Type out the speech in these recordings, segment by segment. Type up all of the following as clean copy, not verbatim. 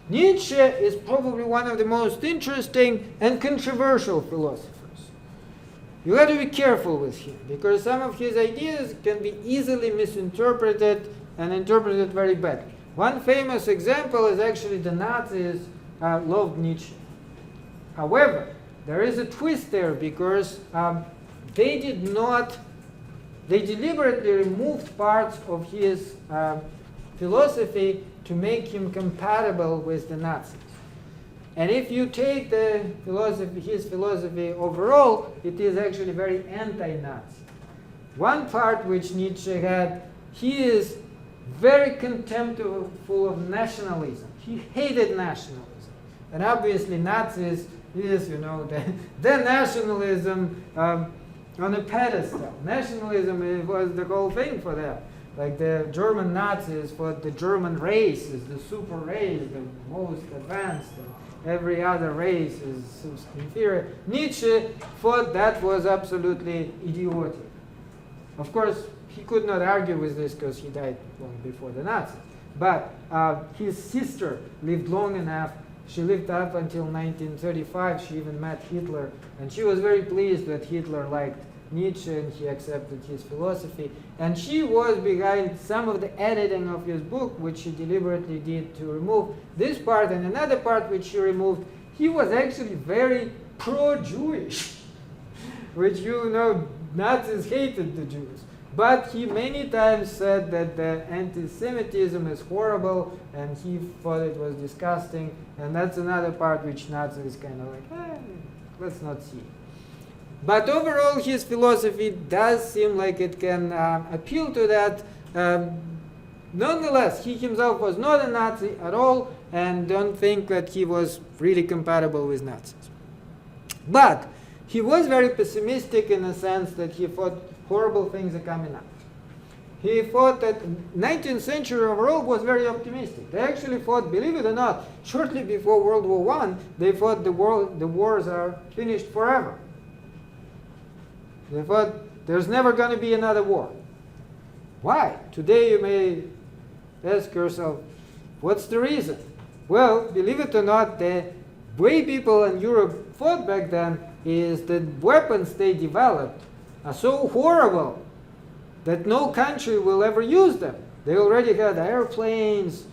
Nietzsche is probably one of the most interesting and controversial philosophers. You have to be careful with him, because some of his ideas can be easily misinterpreted and interpreted very badly. One famous example is actually the Nazis loved Nietzsche. However, there is a twist there, because they deliberately removed parts of his philosophy to make him compatible with the Nazis. And if you take his philosophy overall, it is actually very anti-Nazi. One part which Nietzsche had, he is very contemptful of nationalism. He hated nationalism. And obviously Nazis is, the nationalism on a pedestal. Nationalism was the whole thing for them. Like the German Nazis thought the German race is the super race, the most advanced, and every other race is inferior. Nietzsche thought that was absolutely idiotic. Of course, he could not argue with this because he died long before the Nazis. But his sister lived long enough. She lived up until 1935. She even met Hitler. And she was very pleased that Hitler liked Nietzsche and he accepted his philosophy. And she was behind some of the editing of his book, which she deliberately did to remove this part. And another part which she removed, he was actually very pro-Jewish, which Nazis hated the Jews. But he many times said that the anti-Semitism is horrible, and he thought it was disgusting. And that's another part which Nazis kind of like, let's not see. But overall, his philosophy does seem like it can appeal to that. Nonetheless, he himself was not a Nazi at all, and don't think that he was really compatible with Nazis. But he was very pessimistic in the sense that he thought horrible things are coming up. He thought that 19th century overall was very optimistic. They actually thought, believe it or not, shortly before World War I, they thought the wars are finished forever. They thought there's never going to be another war. Why? Today you may ask yourself, what's the reason? Well, believe it or not, the way people in Europe fought back then is that weapons they developed are so horrible that no country will ever use them. They already had airplanes,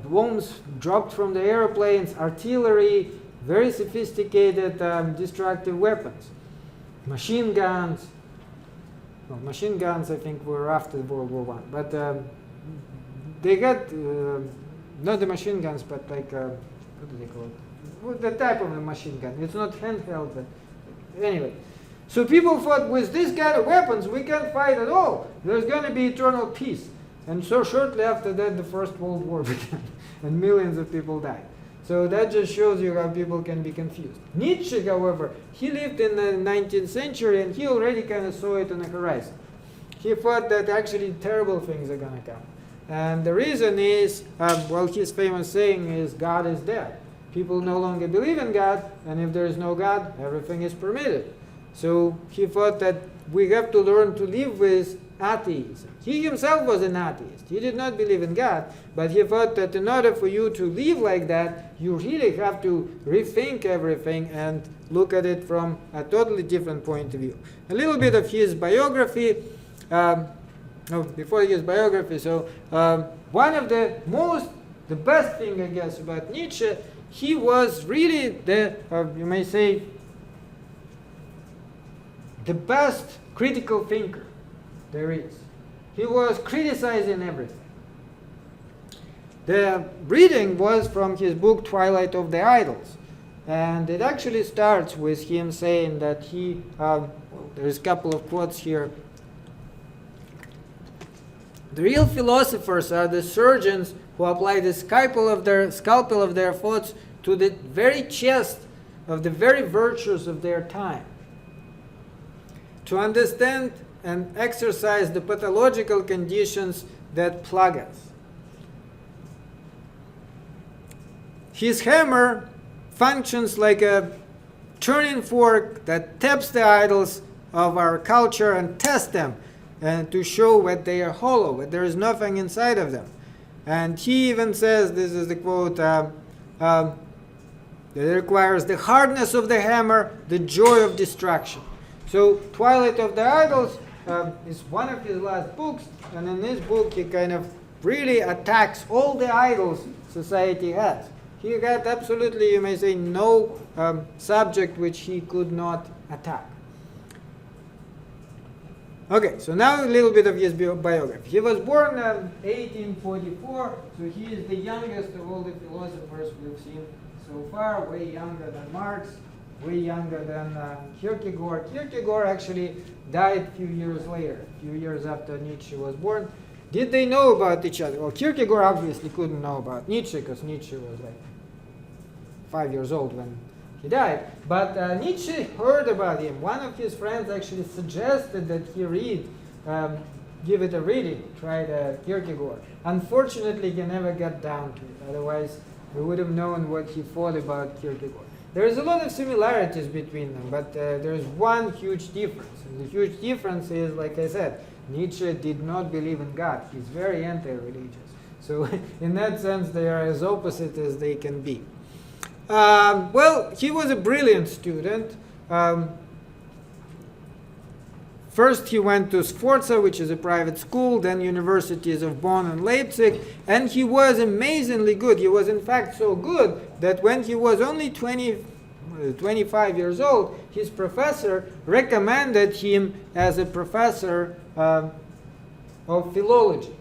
bombs dropped from the airplanes, artillery, very sophisticated destructive weapons. Machine guns. Well, machine guns, I think, were after World War I. But they got, not the machine guns, but like, what do they call it? Well, the type of a machine gun. It's not handheld, but anyway. So people thought, with this kind of weapons, we can't fight at all. There's going to be eternal peace. And so shortly after that, the First World War began, and millions of people died. So that just shows you how people can be confused. Nietzsche, however, he lived in the 19th century, and he already kind of saw it on the horizon. He thought that actually terrible things are going to come. And the reason is, his famous saying is, God is dead. People no longer believe in God, and if there is no God, everything is permitted. So he thought that we have to learn to live with atheism. He himself was an atheist. He did not believe in God, but he thought that in order for you to live like that, you really have to rethink everything and look at it from a totally different point of view. A little bit of his biography. Before his biography, one of the best thing, I guess, about Nietzsche, he was really you may say, the best critical thinker there is. He was criticizing everything. The reading was from his book Twilight of the Idols. And it actually starts with him saying that there's a couple of quotes here. The real philosophers are the surgeons who apply the scalpel of their thoughts to the very chest of the very virtues of their time, to understand and exercise the pathological conditions that plague us. His hammer functions like a turning fork that taps the idols of our culture and tests them, and to show that they are hollow, that there is nothing inside of them. And he even says, this is the quote, that requires the hardness of the hammer, the joy of destruction. So Twilight of the Idols is one of his last books, and in this book he kind of really attacks all the idols society has. He had absolutely, you may say, no subject which he could not attack. Okay, so now a little bit of his biography. He was born in 1844, so he is the youngest of all the philosophers we've seen so far, way younger than Marx, way younger than Kierkegaard. Kierkegaard actually died a few years later, a few years after Nietzsche was born. Did they know about each other? Well, Kierkegaard obviously couldn't know about Nietzsche because Nietzsche was like 5 years old when he died. But Nietzsche heard about him. One of his friends actually suggested that he read, give it a reading, try Kierkegaard. Unfortunately, he never got down to it. Otherwise, we would have known what he thought about Kierkegaard. There is a lot of similarities between them, but there is one huge difference. And the huge difference is, like I said, Nietzsche did not believe in God. He's very anti-religious. So in that sense, they are as opposite as they can be. Well, he was a brilliant student. First, he went to Sforza, which is a private school, then universities of Bonn and Leipzig, and he was amazingly good. He was, in fact, so good that when he was only 25 years old, his professor recommended him as a professor of philology.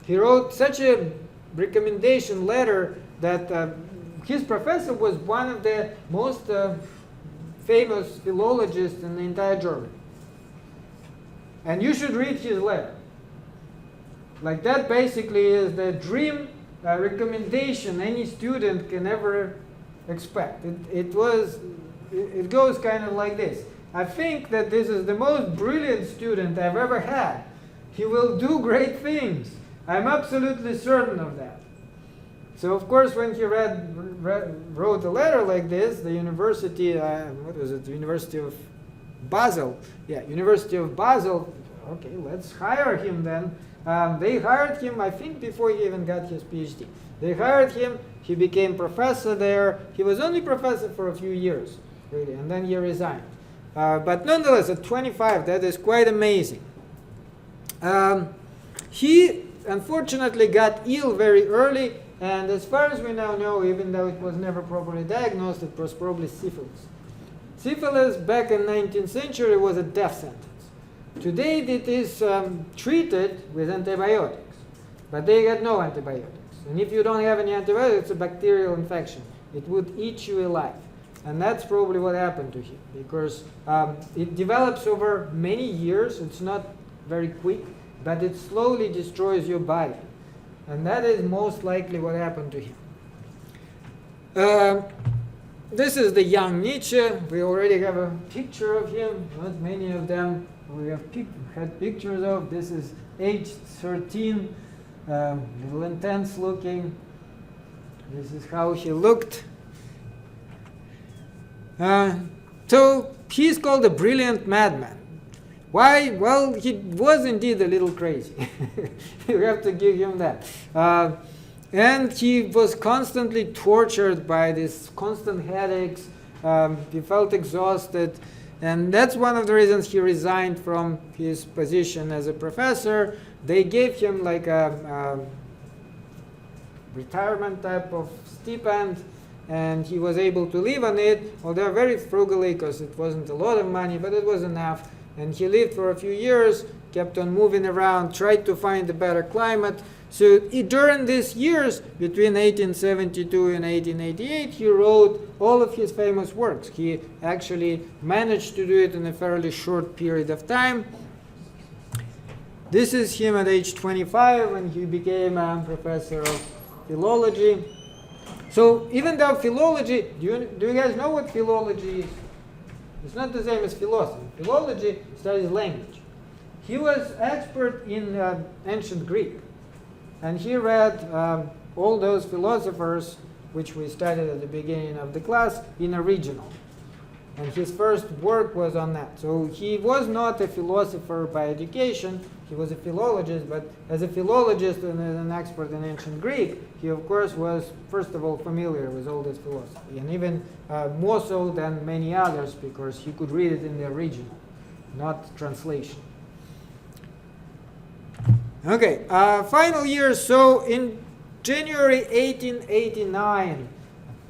He wrote such a recommendation letter that his professor was one of the most famous philologists in the entire Germany. And you should read his letter. Like that basically is the dream recommendation any student can ever expect. It goes kind of like this. I think that this is the most brilliant student I've ever had. He will do great things. I'm absolutely certain of that. So of course, when he wrote a letter like this, the university, what was it, the University of Basel, University of Basel, okay, let's hire him then. They hired him, I think, before he even got his PhD. They hired him, he became professor there. He was only professor for a few years, really, and then he resigned. But nonetheless, at 25, that is quite amazing. He unfortunately got ill very early, and as far as we now know, even though it was never properly diagnosed, it was probably syphilis. Syphilis back in the 19th century was a death sentence. Today it is treated with antibiotics, but they got no antibiotics. And if you don't have any antibiotics, it's a bacterial infection. It would eat you alive. And that's probably what happened to him, because it develops over many years. It's not very quick, but it slowly destroys your body. And that is most likely what happened to him. This is the young Nietzsche. We already have a picture of him. Not many of them we have had pictures of. This is age 13, a little intense looking. This is how he looked. So he's called a brilliant madman. Why? Well, he was indeed a little crazy. You have to give him that. And he was constantly tortured by these constant headaches. He felt exhausted. And that's one of the reasons he resigned from his position as a professor. They gave him like a retirement type of stipend, and he was able to live on it, although very frugally, because it wasn't a lot of money, but it was enough. And he lived for a few years, kept on moving around, tried to find a better climate. So during these years, between 1872 and 1888, he wrote all of his famous works. He actually managed to do it in a fairly short period of time. This is him at age 25 when he became a professor of philology. So even though philology, do you guys know what philology is? It's not the same as philosophy. Philology studies language. He was expert in ancient Greek. And he read all those philosophers which we studied at the beginning of the class in original. and his first work was on that. So he was not a philosopher by education, he was a philologist, but as a philologist and as an expert in ancient Greek, he of course was, first of all, familiar with all this philosophy, and even more so than many others, because he could read it in the original, not translation. Okay, final year. So in January 1889,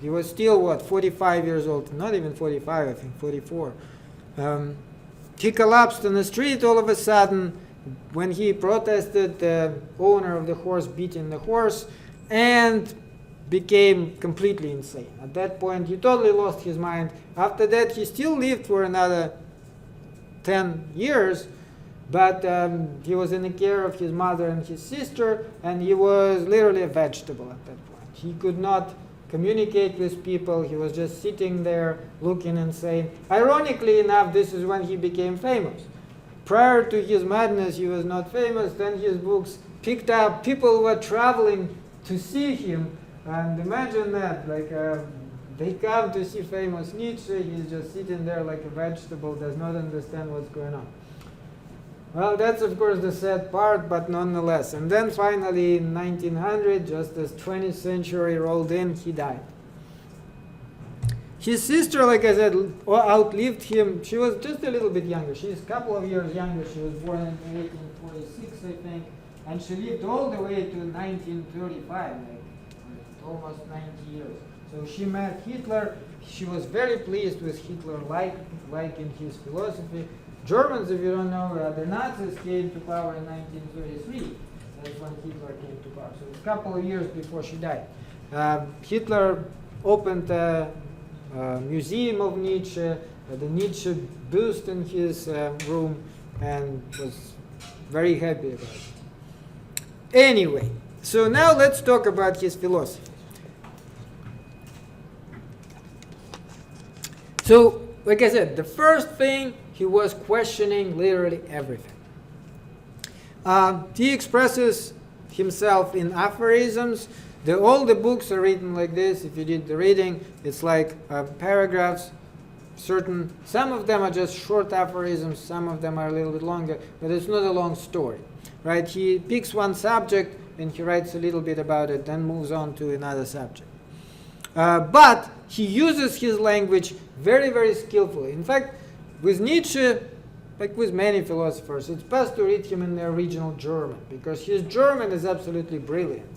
he was still, 45 years old? Not even 45, I think 44. He collapsed on the street all of a sudden when he protested the owner of the horse beating the horse, and became completely insane. At that point, he totally lost his mind. After that, he still lived for another 10 years, but he was in the care of his mother and his sister, and he was literally a vegetable at that point. He could not communicate with people. He was just sitting there looking insane. Ironically enough, this is when he became famous. Prior to his madness, he was not famous. Then his books picked up. People were traveling to see him. And imagine that, they come to see famous Nietzsche. He's just sitting there like a vegetable, does not understand what's going on. Well, that's of course the sad part, but nonetheless. And then finally in 1900, just as 20th century rolled in, he died. His sister, like I said, outlived him. She was just a little bit younger. She's a couple of years younger. She was born in 1846, I think. And she lived all the way to 1935, almost 90 years. So she met Hitler. She was very pleased with Hitler, liking his philosophy. Germans, if you don't know, the Nazis came to power in 1933. That's when Hitler came to power. So it's a couple of years before she died. Hitler opened a museum of Nietzsche, the Nietzsche bust in his room, and was very happy about it. Anyway, so now let's talk about his philosophy. So, like I said, the first thing, he was questioning literally everything. He expresses himself in aphorisms. All the books are written like this. If you did the reading, it's like paragraphs. Some of them are just short aphorisms, some of them are a little bit longer, but it's not a long story, right? He picks one subject and he writes a little bit about it, then moves on to another subject. But he uses his language very, very skillfully. In fact, with Nietzsche, like with many philosophers, it's best to read him in the original German, because his German is absolutely brilliant.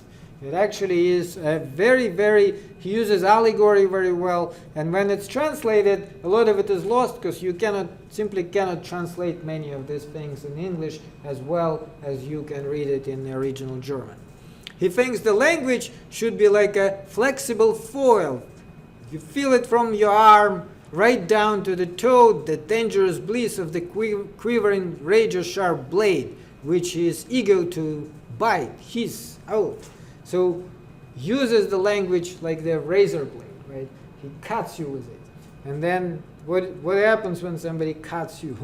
It actually is he uses allegory very well, and when it's translated, a lot of it is lost, because you simply cannot translate many of these things in English as well as you can read it in the original German. He thinks the language should be like a flexible foil. You feel it from your arm right down to the toe, the dangerous bliss of the quivering, razor-sharp blade, which is eager to bite, hiss out. So uses the language like the razor blade, right? He cuts you with it. And then what happens when somebody cuts you?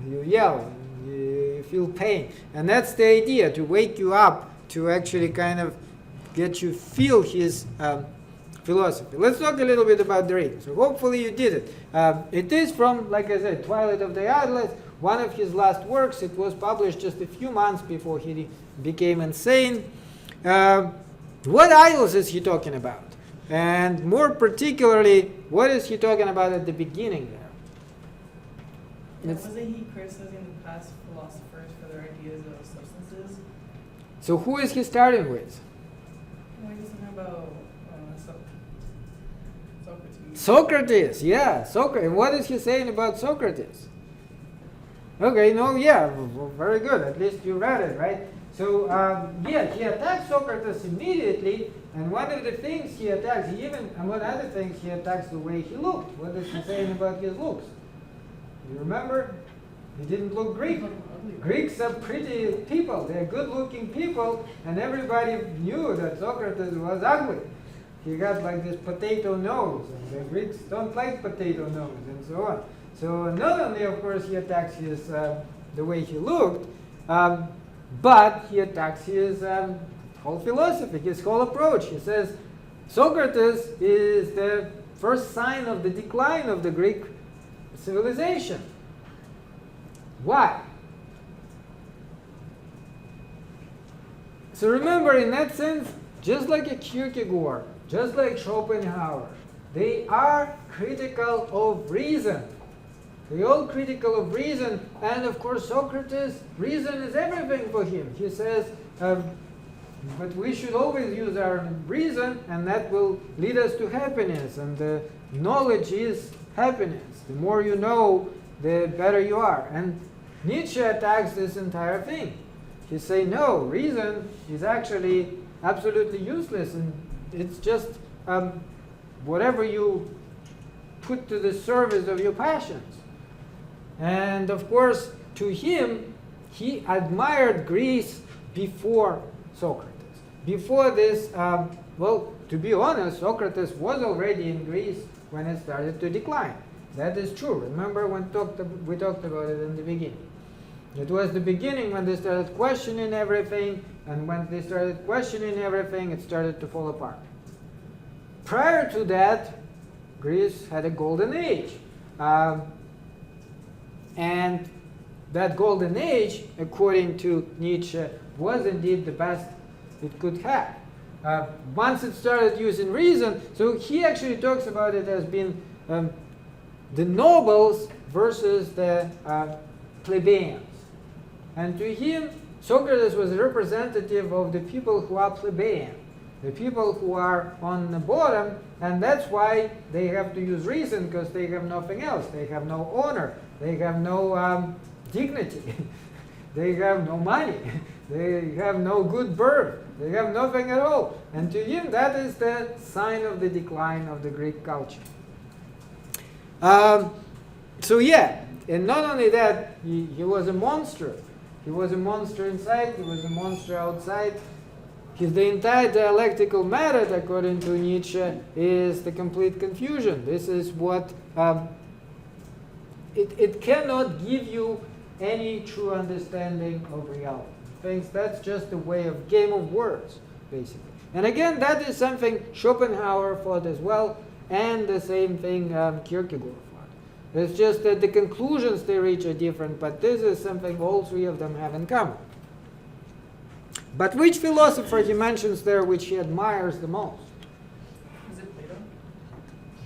You yell, you feel pain. And that's the idea, to wake you up, to actually kind of get you feel his philosophy. Let's talk a little bit about the reading. So hopefully you did it. It is from, like I said, Twilight of the Idols, one of his last works. It was published just a few months before he became insane. What idols is he talking about? And more particularly, what is he talking about at the beginning there? Wasn't he criticizing past philosophers for their ideas of substances? So who is he starting with? Well, he's talking about Socrates. Socrates, yeah, Socrates. And what is he saying about Socrates? Okay, very good. At least you read it, right? So, he attacks Socrates immediately, and one of the things he attacks, among other things, he attacks the way he looked. What is he saying about his looks? You remember? He didn't look Greek. Greeks are pretty people. They're good-looking people, and everybody knew that Socrates was ugly. He got like this potato nose, and the Greeks don't like potato nose, and so on. So not only, of course, he attacks the way he looked, but he attacks his whole philosophy, his whole approach. He says Socrates is the first sign of the decline of the Greek civilization. Why? So remember, in that sense, just like a Kierkegaard, just like Schopenhauer, they are critical of reason. They're all critical of reason, and of course Socrates, reason is everything for him. He says, but we should always use our reason, and that will lead us to happiness, and knowledge is happiness. The more you know, the better you are. And Nietzsche attacks this entire thing. He says, no, reason is actually absolutely useless, and it's just whatever you put to the service of your passions. And of course, to him, he admired Greece before Socrates. Before this, well, to be honest, Socrates was already in Greece when it started to decline. That is true. Remember when we talked about it in the beginning. It was the beginning when they started questioning everything, and when they started questioning everything, it started to fall apart. Prior to that, Greece had a golden age. And that golden age, according to Nietzsche, was indeed the best it could have. Once it started using reason, so he actually talks about it as being the nobles versus the plebeians. And to him, Socrates was a representative of the people who are plebeian, the people who are on the bottom, and that's why they have to use reason, because they have nothing else. They have no honor. They have no dignity. They have no money. They have no good birth. They have nothing at all. And to him, that is the sign of the decline of the Greek culture. So yeah, and not only that, he was a monster. He was a monster inside, he was a monster outside. The entire dialectical method, according to Nietzsche, is the complete confusion. This is what, it cannot give you any true understanding of reality. Things, that's just a way of game of words, basically. And again, that is something Schopenhauer thought as well, and the same thing Kierkegaard thought. It's just that the conclusions they reach are different, but this is something all three of them have in common. But which philosopher he mentions there which he admires the most? Is it Plato?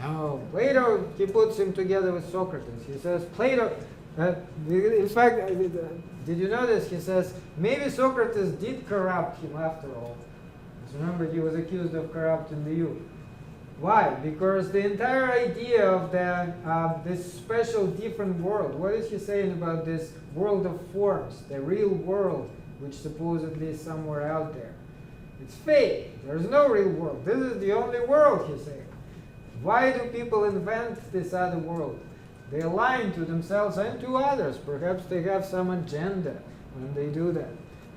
No, Plato, he puts him together with Socrates. He says, Plato, in fact, did you notice? He says, maybe Socrates did corrupt him after all. Because remember, he was accused of corrupting the youth. Why? Because the entire idea of this special different world, what is he saying about this world of forms, the real world, which supposedly is somewhere out there? It's fake. There's no real world. This is the only world, he's saying. Why do people invent this other world? They are lying to themselves and to others. Perhaps they have some agenda when they do that.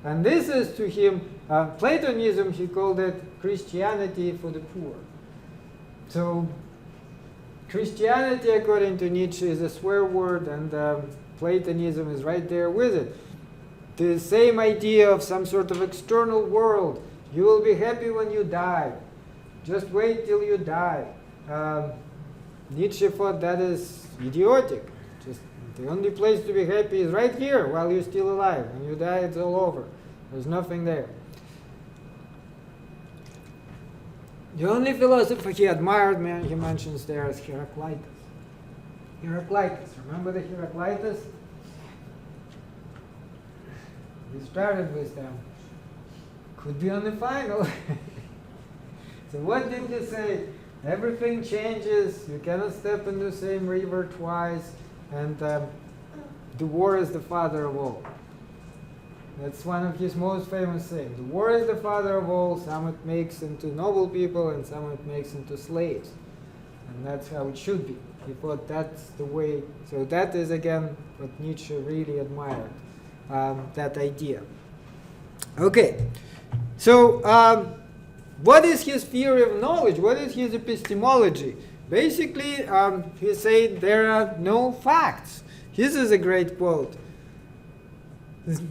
And this is to him, Platonism, he called it Christianity for the poor. So Christianity, according to Nietzsche, is a swear word, and Platonism is right there with it. The same idea of some sort of external world. You will be happy when you die. Just wait till you die. Nietzsche thought that is idiotic. Just the only place to be happy is right here while you're still alive. When you die, it's all over. There's nothing there. The only philosopher he admired, he mentions there, is Heraclitus. Heraclitus, remember the Heraclitus? We started with them. Could be on the final. So what did he say? Everything changes. You cannot step in the same river twice. And the war is the father of all. That's one of his most famous sayings. The war is the father of all. Some it makes into noble people, and some it makes into slaves. And that's how it should be. He thought that's the way. So that is, again, what Nietzsche really admired, that idea. Okay. So what is his theory of knowledge? What is his epistemology? Basically, he said there are no facts. This is a great quote.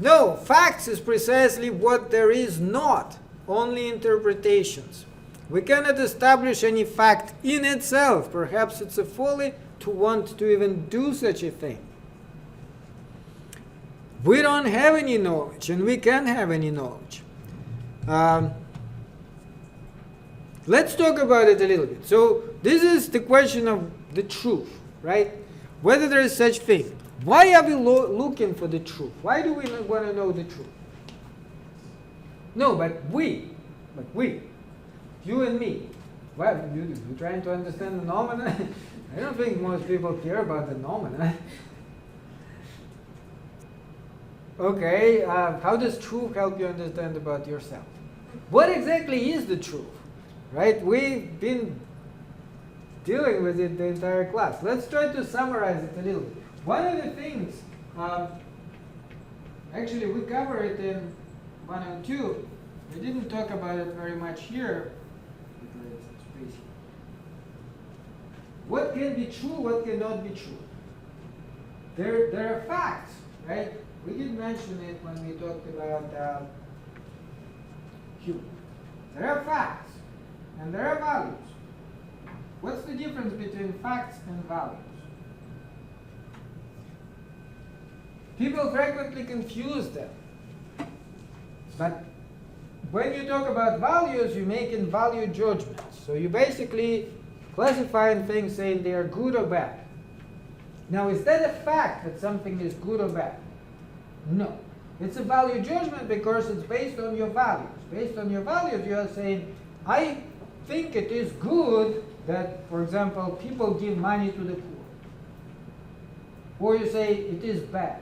No, facts is precisely what there is not, only interpretations. We cannot establish any fact in itself. Perhaps it's a folly, to want to even do such a thing. We don't have any knowledge, and we can't have any knowledge. Let's talk about it a little bit. So this is the question of the truth, right? Whether there is such thing. Why are we looking for the truth? Why do we want to know the truth? No, but we, you and me. Why you trying to understand the phenomena? I don't think most people care about the phenomena. Okay, how does truth help you understand about yourself? What exactly is the truth? Right? We've been dealing with it the entire class. Let's try to summarize it a little bit. One of the things, actually we cover it in 1 and 2. We didn't talk about it very much here. What can be true, what cannot be true? There are facts, right? We did mention it when we talked about humans. There are facts, and there are values. What's the difference between facts and values? People frequently confuse them. But when you talk about values, you're making value judgments. So you basically classifying things saying they are good or bad. Now, is that a fact that something is good or bad? No. It's a value judgment because it's based on your values. Based on your values, you are saying, I think it is good that, for example, people give money to the poor. Or you say it is bad.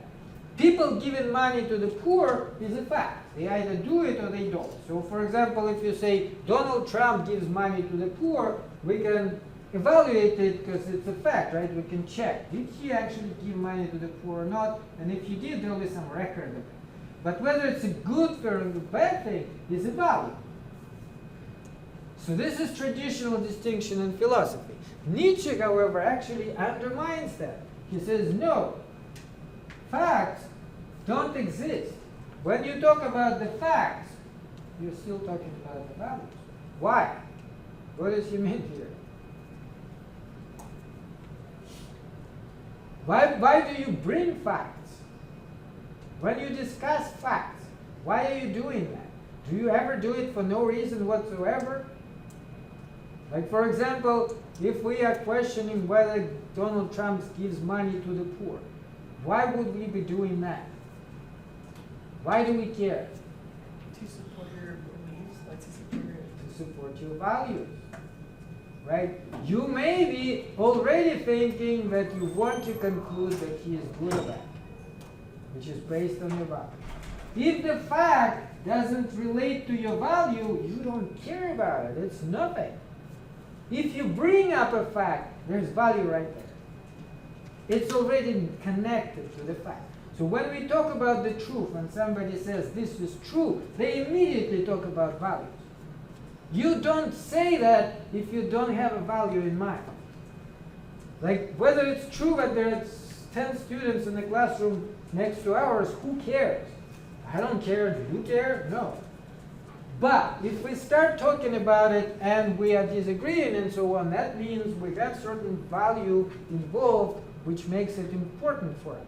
People giving money to the poor is a fact. They either do it or they don't. So, for example, if you say Donald Trump gives money to the poor, we can evaluate it because it's a fact, right? We can check. Did he actually give money to the poor or not? And if he did, there will be some record of it. But whether it's a good or a bad thing is a value. So this is traditional distinction in philosophy. Nietzsche, however, actually undermines that. He says, no, facts don't exist. When you talk about the facts, you're still talking about the values. Why? What does he mean here? Why do you bring facts? When you discuss facts, why are you doing that? Do you ever do it for no reason whatsoever? Like, for example, if we are questioning whether Donald Trump gives money to the poor, why would we be doing that? Why do we care? To support your beliefs, like to support your values. Right? You may be already thinking that you want to conclude that he is good or bad, which is based on your value. If the fact doesn't relate to your value, you don't care about it. It's nothing. If you bring up a fact, there's value right there. It's already connected to the fact. So when we talk about the truth, when somebody says this is true, they immediately talk about values. You don't say that if you don't have a value in mind. Like whether it's true that there's 10 students in the classroom next to ours, who cares? I don't care. Do you care? No. But if we start talking about it and we are disagreeing and so on, that means we have certain value involved which makes it important for us.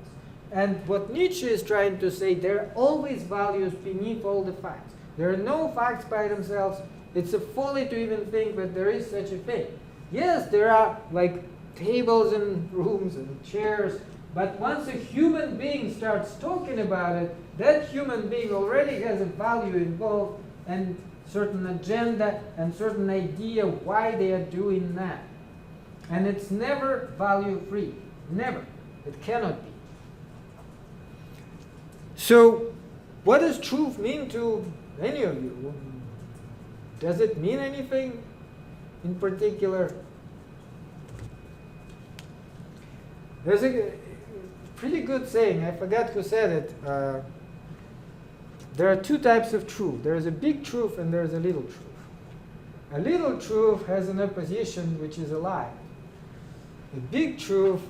And what Nietzsche is trying to say, there are always values beneath all the facts. There are no facts by themselves. It's a folly to even think that there is such a thing. Yes, there are like tables and rooms and chairs, but once a human being starts talking about it, that human being already has a value involved and certain agenda and certain idea why they are doing that. And it's never value free. Never. It cannot be. So, what does truth mean to any of you? Does it mean anything in particular? There's a pretty good saying, I forgot who said it. There are two types of truth. There is a big truth and there is a little truth. A little truth has an opposition which is a lie. A big truth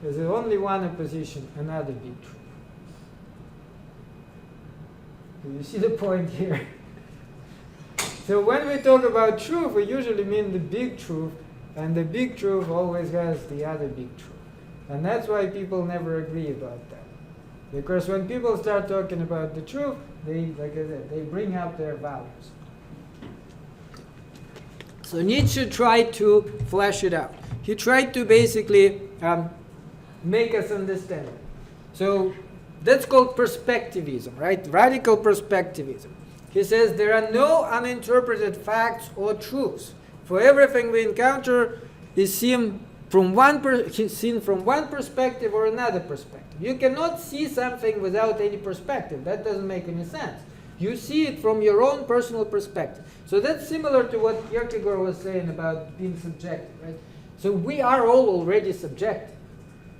is the only one opposition, another big truth. Do you see the point here? So when we talk about truth, we usually mean the big truth, and the big truth always has the other big truth. And that's why people never agree about that. Because when people start talking about the truth, they, like I said, they bring up their values. So Nietzsche tried to flesh it out. He tried to basically make us understand it. So that's called perspectivism, right? Radical perspectivism. He says there are no uninterpreted facts or truths. For everything we encounter is seen from one perspective or another perspective. You cannot see something without any perspective. That doesn't make any sense. You see it from your own personal perspective. So that's similar to what Kierkegaard was saying about being subjective, right? So we are all already subjective.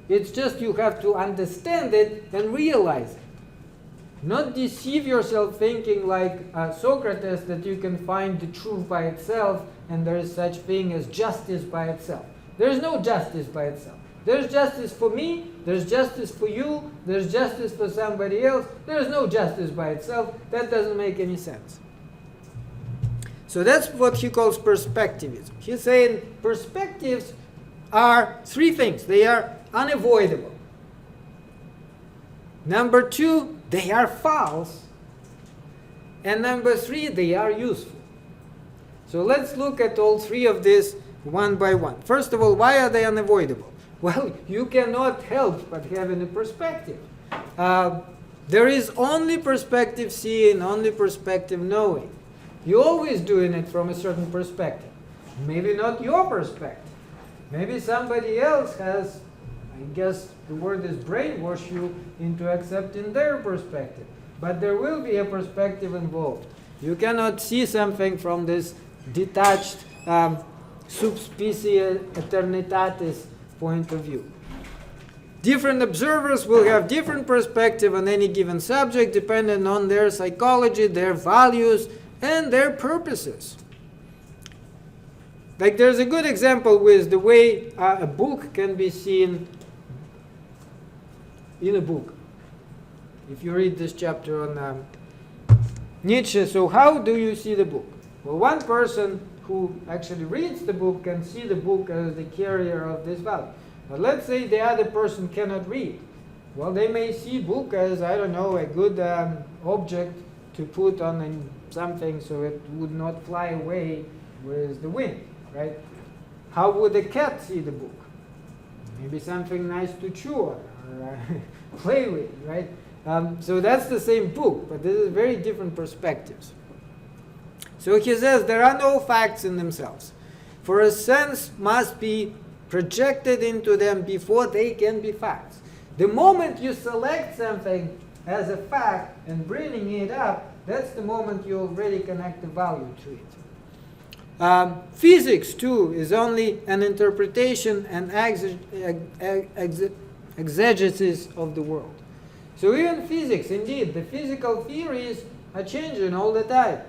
It's just you have to understand it and realize it. Not deceive yourself thinking like Socrates that you can find the truth by itself and there is such thing as justice by itself. There's no justice by itself. There's justice for me, there's justice for you, there's justice for somebody else. There's no justice by itself. That doesn't make any sense. So that's what he calls perspectivism. He's saying perspectives are three things. They are unavoidable. Number two, they are false. And number three, they are useful. So let's look at all three of these one by one. First of all, why are they unavoidable? Well, you cannot help but having a perspective. There is only perspective seeing, only perspective knowing. You're always doing it from a certain perspective. Maybe not your perspective. Maybe somebody else has, I guess the word is brainwash you into accepting their perspective. But there will be a perspective involved. You cannot see something from this detached subspecie eternitatis point of view. Different observers will have different perspective on any given subject depending on their psychology, their values, and their purposes. Like there's a good example with the way a book can be seen in a book. If you read this chapter on Nietzsche, so how do you see the book? Well, one person who actually reads the book can see the book as the carrier of this value. But let's say the other person cannot read. Well, they may see book as, I don't know, a good object to put on something so it would not fly away with the wind, right? How would a cat see the book? Maybe something nice to chew on or play with, right? So that's the same book, but this is very different perspectives. So he says there are no facts in themselves, for a sense must be projected into them before they can be facts. The moment you select something as a fact and bringing it up, that's the moment you already connect the value to it. Physics, too, is only an interpretation and exegesis of the world. So even physics, indeed, the physical theories are changing all the time.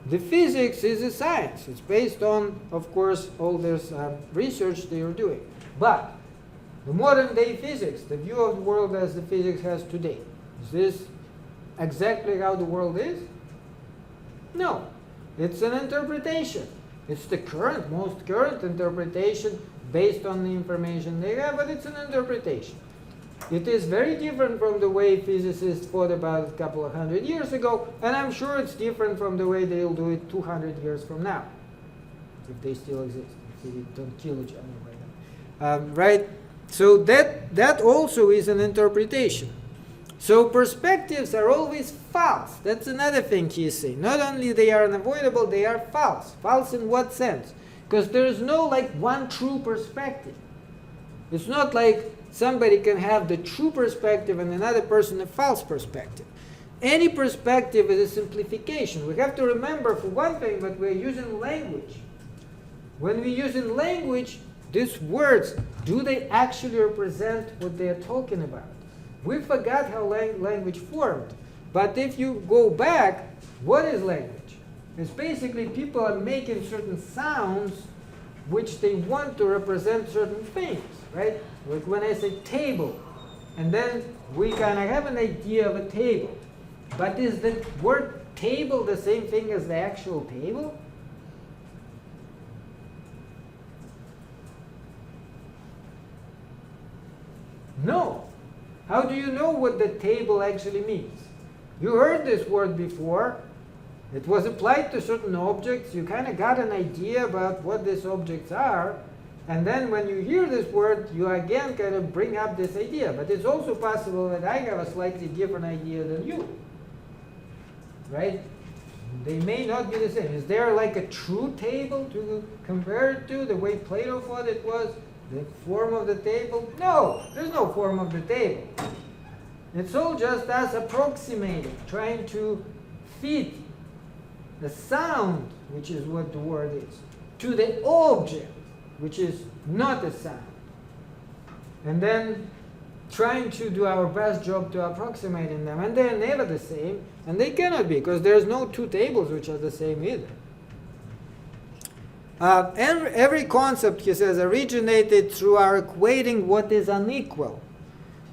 The physics is a science. It's based on, of course, all this research they are doing. But the modern day physics, the view of the world as the physics has today, is this exactly how the world is? No. It's an interpretation. It's the most current interpretation based on the information they have, but it's an interpretation. It is very different from the way physicists thought about it a couple of hundred years ago, and I'm sure it's different from the way they'll do it 200 years from now, if they still exist, if they don't kill each other by then. Right? So that also is an interpretation. So perspectives are always false. That's another thing he's saying. Not only they are unavoidable, they are false. False in what sense? Because there is no one true perspective. It's not like somebody can have the true perspective and another person a false perspective. Any perspective is a simplification. We have to remember, for one thing, that we're using language. When we use in language, these words, do they actually represent what they are talking about? We forgot how language formed. But if you go back, what is language? It's basically people are making certain sounds which they want to represent certain things, right? Like when I say table, and then we kind of have an idea of a table. But is the word table the same thing as the actual table? No. How do you know what the table actually means? You heard this word before. It was applied to certain objects. You kind of got an idea about what these objects are. And then when you hear this word, you again kind of bring up this idea. But it's also possible that I have a slightly different idea than you. Right? They may not be the same. Is there like a true table to compare it to, the way Plato thought it was? The form of the table? No, there's no form of the table. It's all just us approximating, trying to fit the sound, which is what the word is, to the object, which is not a sound. And then trying to do our best job to approximating them. And they're never the same, and they cannot be, because there's no two tables which are the same either. And every concept, he says, originated through our equating what is unequal.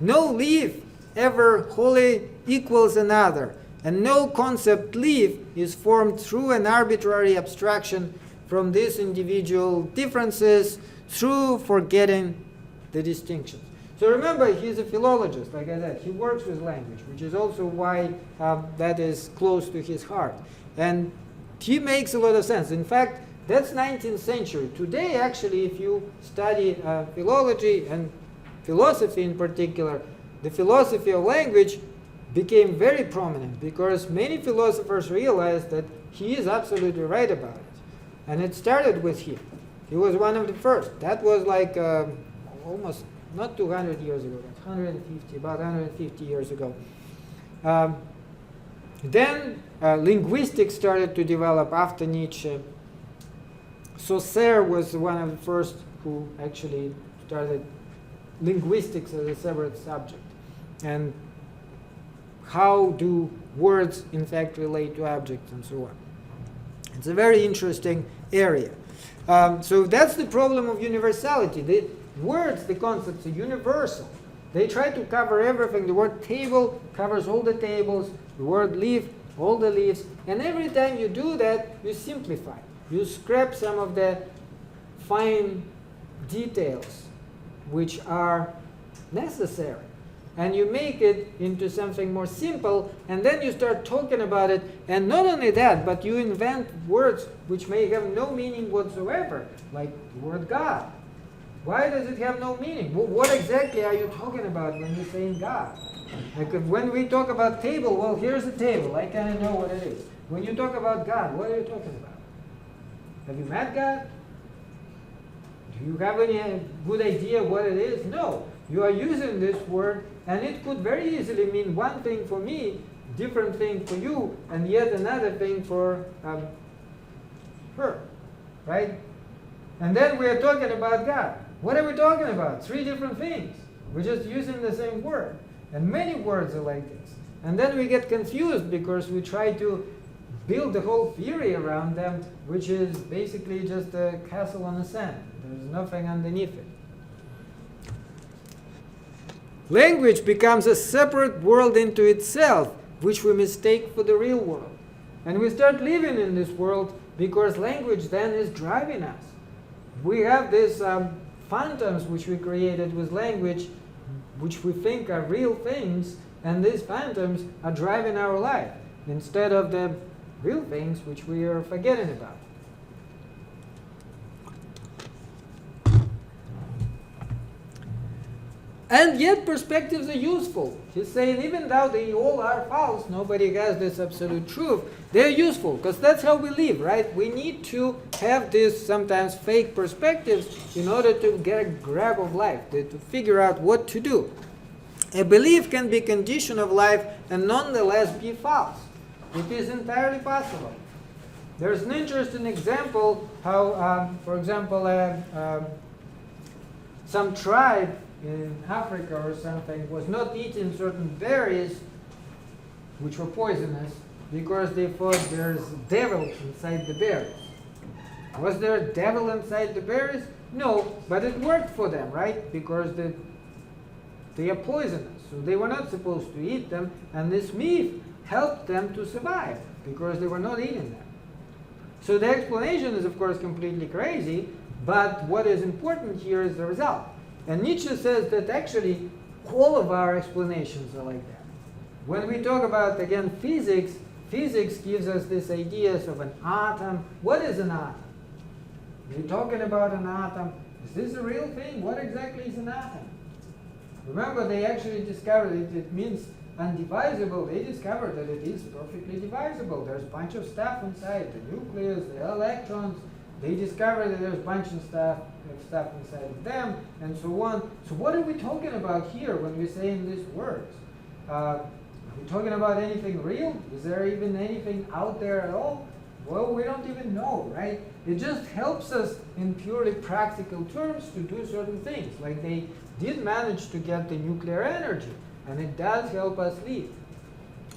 No leaf ever wholly equals another, and no concept leaf is formed through an arbitrary abstraction from these individual differences through forgetting the distinctions. So remember, he's a philologist, like I said. He works with language, which is also why that is close to his heart. And he makes a lot of sense. In fact, that's 19th century. Today, actually, if you study philology and philosophy in particular, the philosophy of language became very prominent because many philosophers realized that he is absolutely right about it. And it started with him. He was one of the first. That was like almost not 200 years ago, but 150, about 150 years ago. Then linguistics started to develop after Nietzsche. Saussure was one of the first who actually started linguistics as a separate subject. And how do words in fact relate to objects and so on. It's a very interesting area. So that's the problem of universality. The words, the concepts are universal. They try to cover everything. The word table covers all the tables. The word leaf, all the leaves. And every time you do that, you simplify. You scrap some of the fine details which are necessary. And you make it into something more simple, and then you start talking about it. And not only that, but you invent words which may have no meaning whatsoever, like the word God. Why does it have no meaning? Well, what exactly are you talking about when you're saying God? Like when we talk about table, well, here's a table. I kind of know what it is. When you talk about God, what are you talking about? Have you met God? Do you have any good idea what it is? No. You are using this word, and it could very easily mean one thing for me, different thing for you, and yet another thing for her, right? And then we are talking about God. What are we talking about? 3 different things. We're just using the same word. And many words are like this. And then we get confused because we try to build the whole theory around them, which is basically just a castle on the sand. There's nothing underneath it. Language becomes a separate world into itself, which we mistake for the real world. And we start living in this world because language then is driving us. We have these phantoms which we created with language, which we think are real things, and these phantoms are driving our life instead of the real things which we are forgetting about. And yet perspectives are useful. He's saying even though they all are false, nobody has this absolute truth, they're useful because that's how we live, right? We need to have these sometimes fake perspectives in order to get a grab of life, to figure out what to do. A belief can be a condition of life and nonetheless be false. It is entirely possible. There's an interesting example how, for example, some tribe in Africa or something was not eating certain berries which were poisonous because they thought there's a devil inside the berries. Was there a devil inside the berries? No, but it worked for them, right? Because they are poisonous, so they were not supposed to eat them, and this meat helped them to survive because they were not eating them. So the explanation is, of course, completely crazy, but what is important here is the result. And Nietzsche says that actually All of our explanations are like that. When we talk about, again, physics, physics gives us this ideas of an atom. What is an atom? We're talking about an atom. Is this a real thing? What exactly is an atom? Remember, they actually discovered it. It means undivisible. They discovered that it is perfectly divisible. There's a bunch of stuff inside, the nucleus, the electrons. They discovered that there's a bunch of stuff inside of them, and so on. So what are we talking about here when we say in these words? Are we talking about anything real? Is there even anything out there at all? Well, we don't even know, right? It just helps us in purely practical terms to do certain things. Like they did manage to get the nuclear energy, and it does help us live.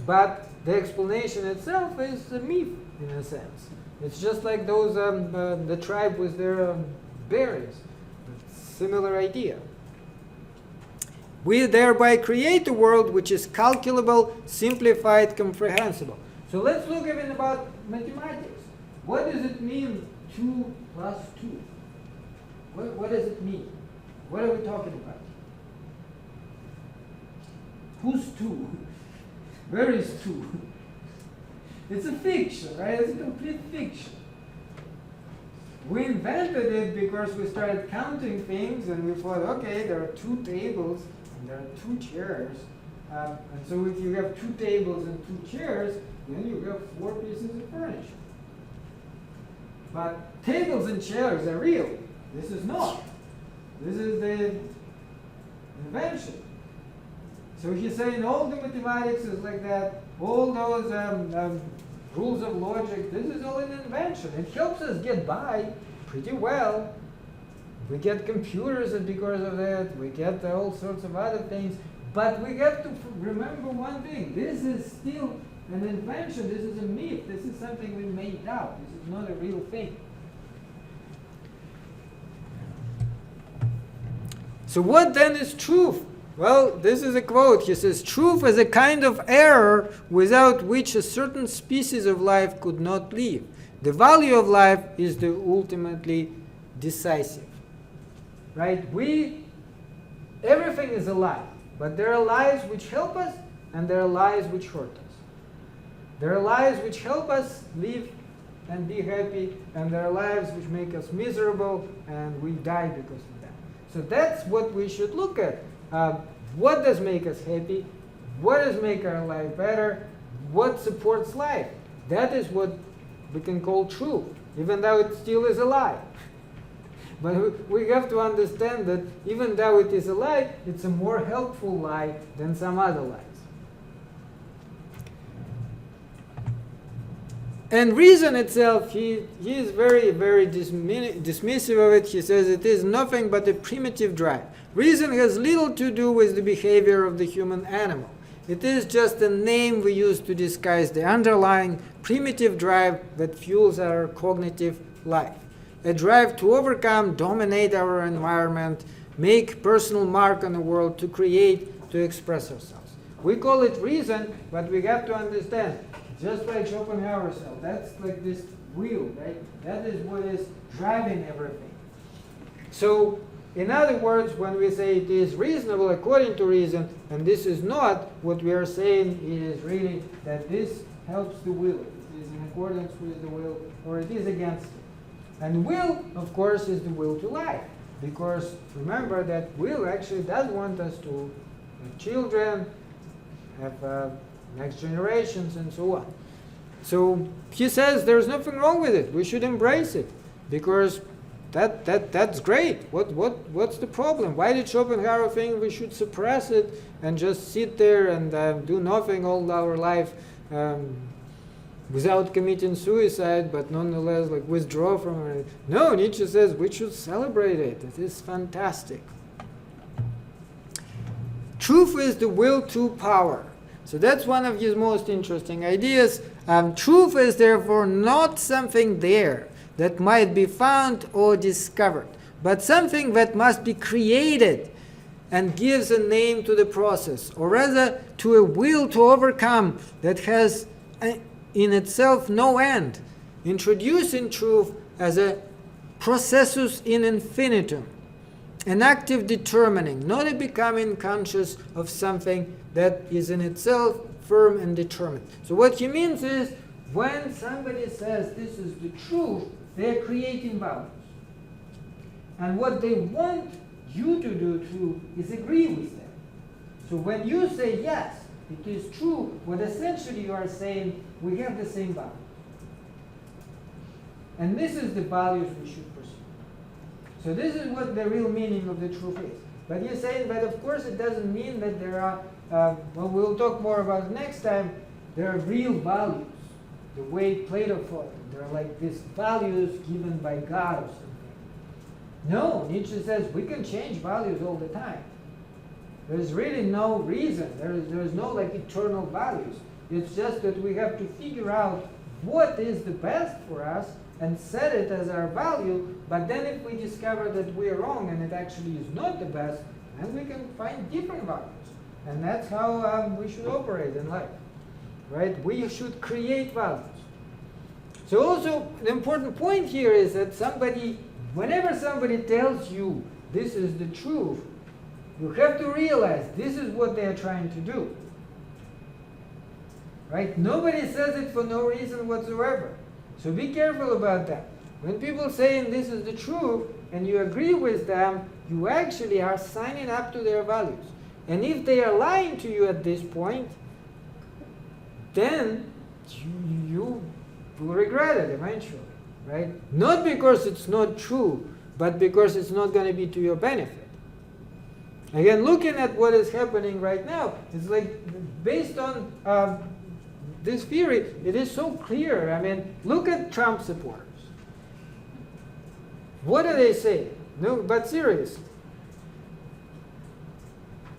But the explanation itself is a myth, in a sense. It's just like those, the tribe with their berries. Similar idea. We thereby create a world which is calculable, simplified, comprehensible. So let's look even about mathematics. What does it mean 2 plus 2? What does it mean? What are we talking about? Who's 2? Where is 2? It's a fiction, right? It's a complete fiction. We invented it because we started counting things and we thought, okay, there are 2 tables and there are 2 chairs. And so if you have 2 tables and 2 chairs, then you have 4 pieces of furniture. But tables and chairs are real. This is not. This is the invention. So he's saying all the mathematics is like that. All those rules of logic, this is all an invention. It helps us get by pretty well. We get computers and because of that. We get all sorts of other things. But we have to remember one thing. This is still an invention. This is a myth. This is something we made up. This is not a real thing. So what then is truth? Well, this is a quote. He says, truth is a kind of error without which a certain species of life could not live. The value of life is the ultimately decisive. Right? Everything is a lie. But there are lies which help us, and there are lies which hurt us. There are lies which help us live and be happy, and there are lies which make us miserable, and we die because of that. So that's what we should look at. What does make us happy? What does make our life better? What supports life? That is what we can call truth, even though it still is a lie. But we have to understand that even though it is a lie, it's a more helpful lie than some other lies. And reason itself, he is very, very dismissive of it. He says it is nothing but a primitive drive. Reason has little to do with the behavior of the human animal. It is just a name we use to disguise the underlying primitive drive that fuels our cognitive life. A drive to overcome, dominate our environment, make personal mark on the world, to create, to express ourselves. We call it reason, but we have to understand, just like Schopenhauer said, that's like this wheel, right? That is what is driving everything. So, in other words, when we say it is reasonable according to reason, and this is not, what we are saying is really that this helps the will. It is in accordance with the will, or it is against it. And will, of course, is the will to life. Because remember that will actually does want us to have children, have next generations, and so on. So he says there's nothing wrong with it. We should embrace it. Because that's great. What's the problem? Why did Schopenhauer think we should suppress it and just sit there and do nothing all our life without committing suicide, but nonetheless like withdraw from it? No, Nietzsche says we should celebrate it. It is fantastic. Truth is the will to power. So that's one of his most interesting ideas. Truth is therefore not something there that might be found or discovered, but something that must be created and gives a name to the process, or rather to a will to overcome that has in itself no end, introducing truth as a processus in infinitum, an active determining, not a becoming conscious of something that is in itself firm and determined. So what he means is, when somebody says this is the truth, they're creating values. And what they want you to do too is agree with them. So when you say yes, it is true, what essentially you are saying, we have the same values. And this is the values we should pursue. So this is what the real meaning of the truth is. But you're saying, but of course it doesn't mean that there are, well, we'll talk more about it next time, there are real values, the way Plato thought them. They're like these values given by God or something. No, Nietzsche says we can change values all the time. There's really no reason. There's no like eternal values. It's just that we have to figure out what is the best for us and set it as our value. But then if we discover that we're wrong and it actually is not the best, then we can find different values. And that's how we should operate in life. Right? We should create values. So also the important point here is that whenever somebody tells you this is the truth, you have to realize this is what they are trying to do. Right? Nobody says it for no reason whatsoever. So be careful about that. When people saying this is the truth and you agree with them, you actually are signing up to their values. And if they are lying to you at this point, then you will regret it eventually. Right? Not because it's not true, but because it's not going to be to your benefit. Again, looking at what is happening right now, it's like based on this theory, it is so clear. I mean, look at Trump supporters. What do they say? No, but seriously.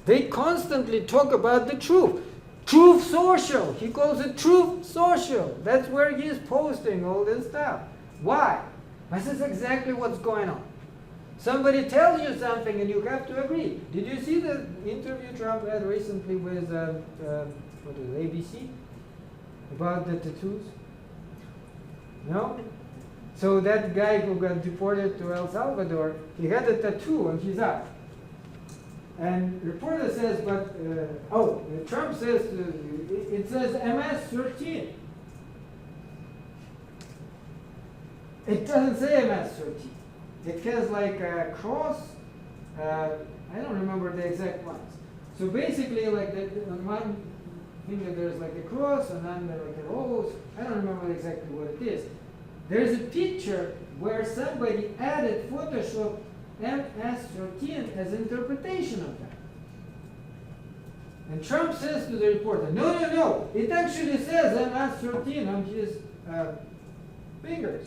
They constantly talk about the truth. Truth social. He calls it truth social. That's where he is posting all this stuff. Why? This is exactly what's going on. Somebody tells you something and you have to agree. Did you see the interview Trump had recently with what is it, ABC? About the tattoos? No? So that guy who got deported to El Salvador, he had a tattoo on his eye. And reporter says, but, Trump says, it says MS-13. It doesn't say MS-13. It has like a cross, I don't remember the exact ones. So basically like on one finger there's like a cross and then there's like a rose. I don't remember exactly what it is. There's a picture where somebody added Photoshop MS-13 as interpretation of that. And Trump says to the reporter, no, it actually says MS-13 on his fingers.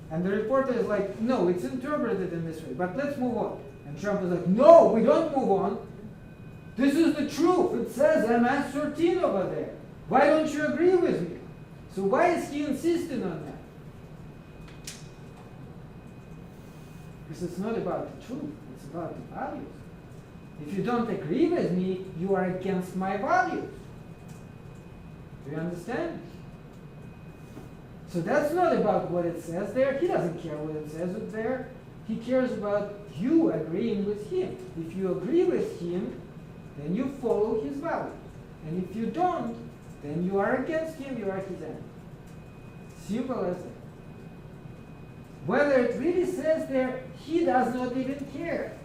And the reporter is like, no, it's interpreted in this way, but let's move on. And Trump is like, no, we don't move on. This is the truth. It says MS-13 over there. Why don't you agree with me? So why is he insisting on that? Because it's not about the truth. It's about the values. If you don't agree with me, you are against my values. Do you understand? So that's not about what it says there. He doesn't care what it says there. He cares about you agreeing with him. If you agree with him, then you follow his values. And if you don't, then you are against him, you are his enemy. Simple as that. Whether it really says there, he does not even care.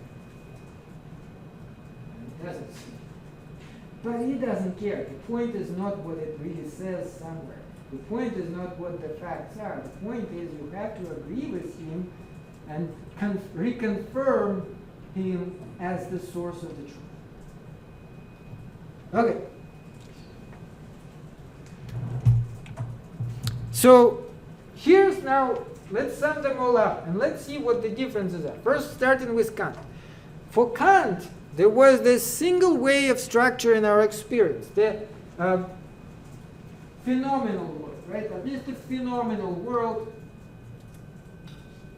He doesn't see. But he doesn't care. The point is not what it really says somewhere. The point is not what the facts are. The point is you have to agree with him and reconfirm him as the source of the truth. Okay. So here's now, let's sum them all up and let's see what the differences are. First, starting with Kant. For Kant, there was this single way of structuring our experience, the phenomenal world, right? At least the phenomenal world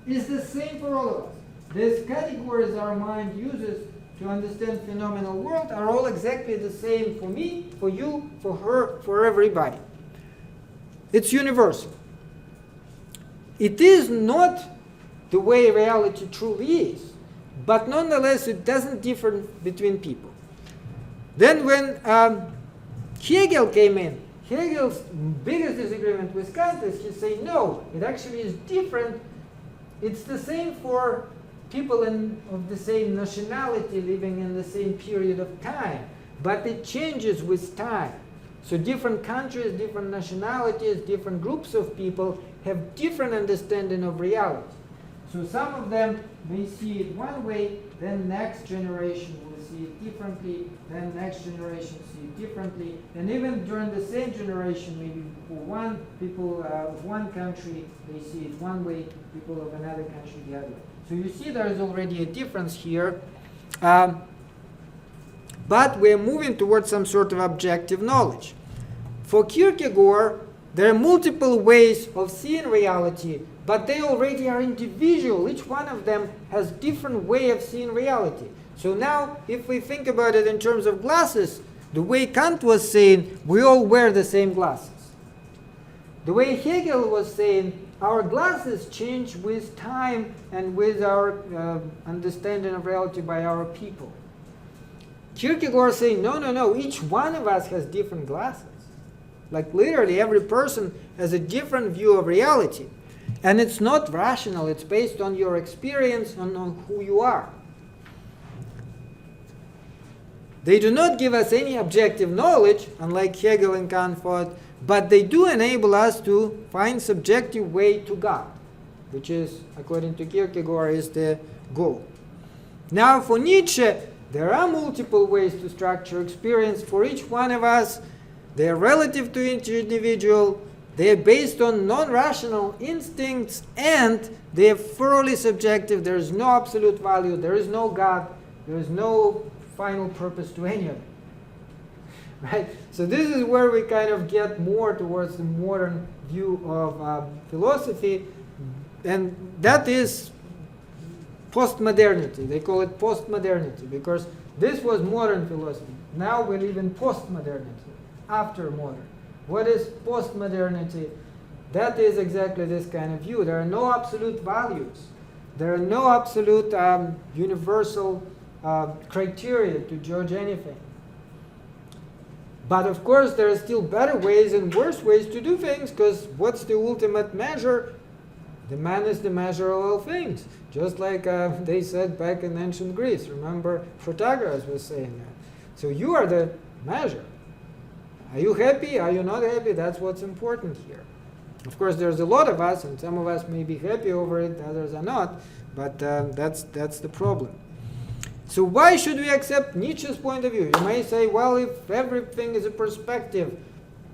is the same for all of us. These categories our mind uses to understand phenomenal world are all exactly the same for me, for you, for her, for everybody. It's universal. It is not the way reality truly is, but nonetheless it doesn't differ between people. Then when Hegel came in, Hegel's biggest disagreement with Kant is he saying, no, it actually is different. It's the same for people of the same nationality living in the same period of time, but it changes with time. So different countries, different nationalities, different groups of people have different understanding of reality. So some of them may see it one way, then next generation will see it differently, then next generation see it differently, and even during the same generation, maybe for one people of one country, they see it one way, people of another country the other way. So you see there is already a difference here, but we're moving towards some sort of objective knowledge. For Kierkegaard, there are multiple ways of seeing reality, but they already are individual. Each one of them has different way of seeing reality. So now, if we think about it in terms of glasses, the way Kant was saying, we all wear the same glasses. The way Hegel was saying, our glasses change with time and with our understanding of reality by our people. Kierkegaard saying, no, each one of us has different glasses. Like literally every person has a different view of reality. And it's not rational, it's based on your experience and on who you are. They do not give us any objective knowledge, unlike Hegel and Kant thought, but they do enable us to find subjective way to God, which is, according to Kierkegaard, is the goal. Now for Nietzsche, there are multiple ways to structure experience for each one of us. They are relative to each individual, they are based on non-rational instincts, and they are thoroughly subjective. There is no absolute value, there is no God, there is no final purpose to any of it. Right? So this is where we kind of get more towards the modern view of philosophy, and that is postmodernity. They call it postmodernity because this was modern philosophy. Now we live in postmodernity, after modern. What is postmodernity? That is exactly this kind of view. There are no absolute values. There are no absolute universal criteria to judge anything. But of course, there are still better ways and worse ways to do things, because what's the ultimate measure? The man is the measure of all things. Just like they said back in ancient Greece. Remember, Protagoras was saying that. So you are the measure. Are you happy? Are you not happy? That's what's important here. Of course, there's a lot of us, and some of us may be happy over it, others are not, but that's the problem. So why should we accept Nietzsche's point of view? You may say, well, if everything is a perspective,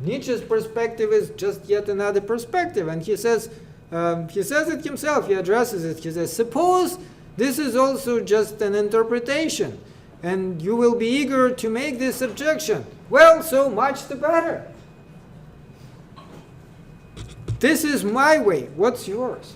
Nietzsche's perspective is just yet another perspective. And he says it himself, he addresses it. He says, suppose this is also just an interpretation, and you will be eager to make this objection. Well, so much the better. This is my way. What's yours?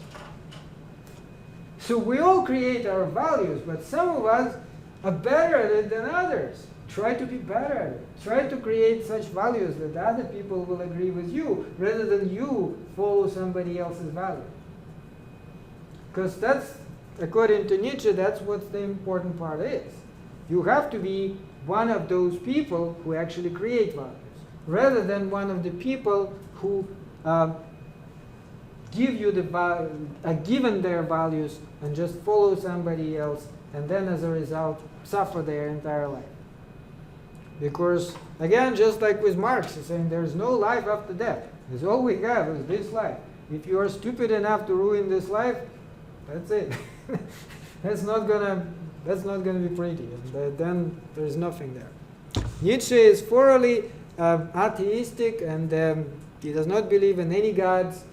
So we all create our values, but some of us are better at it than others. Try to be better at it. Try to create such values that other people will agree with you, rather than you follow somebody else's value. Because that's, according to Nietzsche, that's what the important part is. You have to be one of those people who actually create values, rather than one of the people who give you are given their values and just follow somebody else, and then as a result suffer their entire life. Because again, just like with Marx, he's saying there's no life after death. Because all we have is this life. If you are stupid enough to ruin this life, that's it. That's not gonna be pretty. And then there's nothing there. Nietzsche is thoroughly atheistic, and he does not believe in any gods.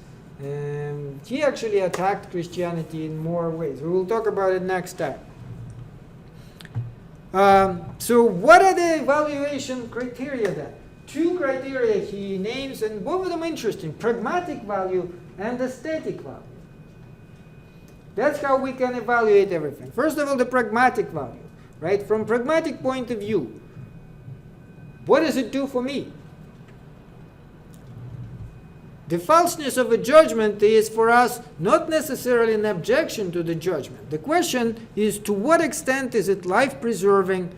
He actually attacked Christianity in more ways. We will talk about it next time. So what are the evaluation criteria then? Two criteria he names, and both of them interesting: pragmatic value and aesthetic value. That's how we can evaluate everything. First of all, the pragmatic value, right? From pragmatic point of view, what does it do for me? the falseness of a judgment is for us not necessarily an objection to the judgment. The question is, to what extent is it life-preserving,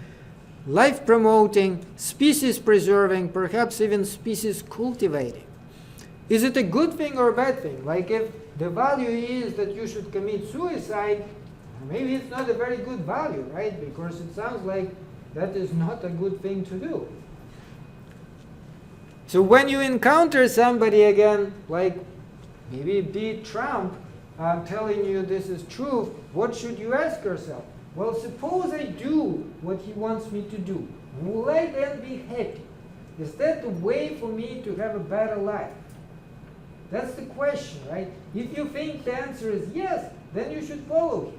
life-promoting, species-preserving, perhaps even species-cultivating? Is it a good thing or a bad thing? Like if the value is that you should commit suicide, maybe it's not a very good value, right? Because it sounds like that is not a good thing to do. So when you encounter somebody again, like maybe be Trump, telling you this is truth, what should you ask yourself? Well, suppose I do what he wants me to do. Will I then be happy? Is that the way for me to have a better life? That's the question, right? If you think the answer is yes, then you should follow him.